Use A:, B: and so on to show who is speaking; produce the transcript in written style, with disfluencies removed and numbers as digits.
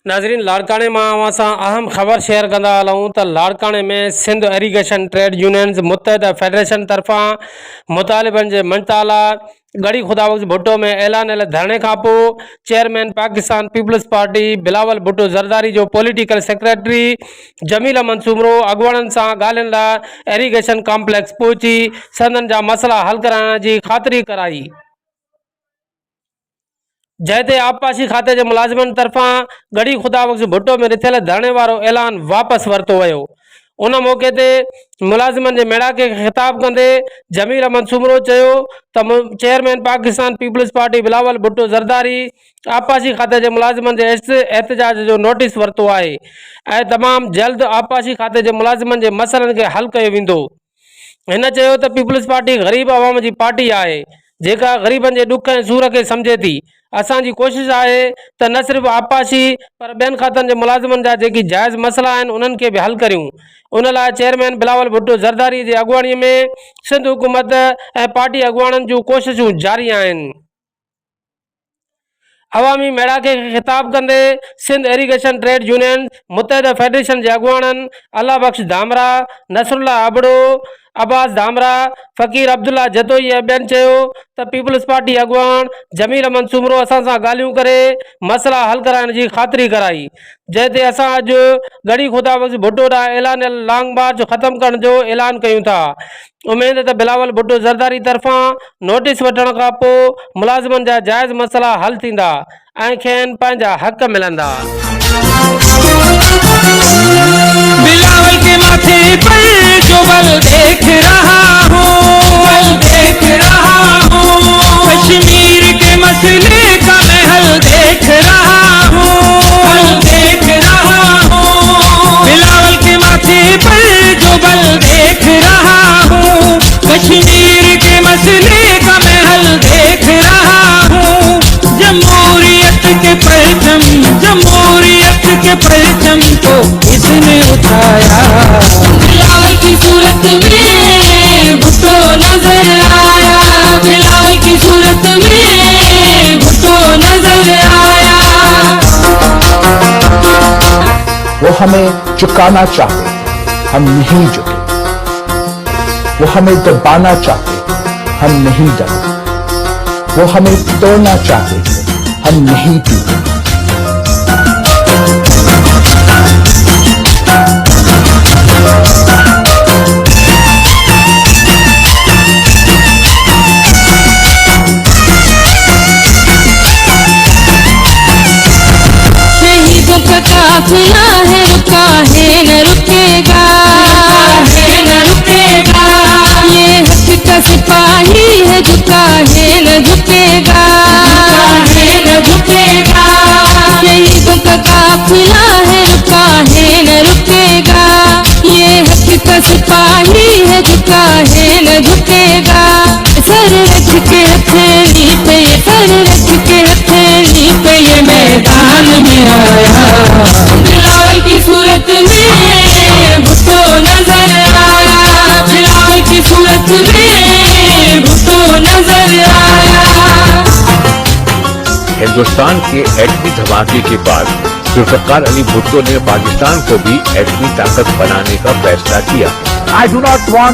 A: नाज़रीन लाड़काने में असां अहम ख़बर शेयर कंदा हलूं त लाड़काने में सिंध इरीगेशन ट्रेड यूनियन्स मुतहद फेडरेशन तरफा मुतालिबन के मंताला गड़ी खुदाबख्श भुट्टो में ऐलान धरने का चेयरमैन पाकिस्तान पीपल्स पार्टी बिलावल भुट्टो ज़रदारी जो पॉलिटिकल सेक्रेटरी जमील मंसूमरो अगवाणन से ॻाल्हियुनि लाइ इरीगेशन कॉम्प्लेक्स पहुची संदन जा मसला हल कराइण की ख़ातिरी कराई। जैसे आबपाशी खाते के मुलाजिमन तरफा गड़ी खुदाबख्श भुट्टो में रिथियल धरने वारो ऐलान वापस वरतो वो। उन मौके ते मुलाजिमन के मेड़ाके के खिताब कंदे जमील मंसूमरो चेयरमैन पाकिस्तान पीपल्स पार्टी बिलावल भुट्टो ज़रदारी आबपाशी खाते के मुलाजिमन के एहतजाज जो नोटिस वरतो है। तमाम जल्द आबपाशी खाते के मुलाजिमन के मसलन के हल किया वेंदो। हिन चयो त पीपल्स पार्टी गरीब आवाम की पार्टी है जेका गरीबन के दुख सूर के समझे थी। असांजी कोशिश है त न सिर्फ आबपाशी पर बेन खातन के मुलाजिमन जा जेकी जायज़ मसला आहिनि उन्हनि के भी हल करूँ। उन लाइ चेयरमैन बिलावल भुट्टो ज़रदारी की अगवानी में सिंध हुकूमत ए पार्टी अगवाणन जूं कोशिशूं जारी आहिनि। अवामी मेड़ाके के खिताब कंदे सिंध इरीगेशन ट्रेड यूनियन मुतहद फेडरेशन के अगवाणन अल्लाह बख्श धामरा, नसरुल्ला अबड़ो, अब्बास धामरा, फ़कीर अब्दुल्ला जतोई बेन त पीपल्स पार्टी अगवान जमील मंसूमरो असां सां ॻाल्हियूं करे मसला हल कराइण की ख़ातिरी कराई। जैसे असां अॼु गड़ी खुदाबख्श भुट्टो ॾांहुं ऐलान लॉन्ग मार्च ख़त्म करण जो ऐलान कयूं था। उम्मीद त बिलावल भुट्टो ज़रदारी तरफा नोटिस वठण खां पोइ मुलाजिमन जा जायज़ मसला हल थींदा ऐं खेनि पंहिंजा हक़ मिलंदा।
B: बिलावल के माथे पर जो बल देख रहा हूँ, कश्मीर के मसले का मैं हल देख रहा हूँ, बिलावल के माथे पर जो बल देख रहा हूँ, कश्मीर के मसले का मैं हल देख रहा हूँ। जमहूरियत के परचम को इसने उठाया, बिलावल की सूरत में भुट्टो नजर आया, बिलावल की सूरत में भुट्टो नजर आया।
C: वो हमें चुकाना चाहते, हम नहीं झुके। वो हमें दबाना चाहते, हम नहीं दबे। वो हमें तोड़ना चाहते, हम नहीं टूटे।
B: शहीदों का काफिला है रुका है न रुकेगा, न रुकेगा। ये हक का सिपाही है झुका है न झुकेगा, न झुकेगा। शहीदों का काफिला है रुका है न रुकेगा, ये हक का सिपाही है झुका है न झुकेगा। सर रख के हथेली पे, सर रख के हथेली पे ये मैदान में आया, बिलावल की सूरत में भुट्टो नजर आया, बिलावल की सूरत में भुट्टो नजर आया।
D: हिंदुस्तान के एटमी धमाके के बाद जुल्फ़िकार अली भुट्टो ने पाकिस्तान को भी एटमी ताकत बनाने का फैसला किया।
C: I do not want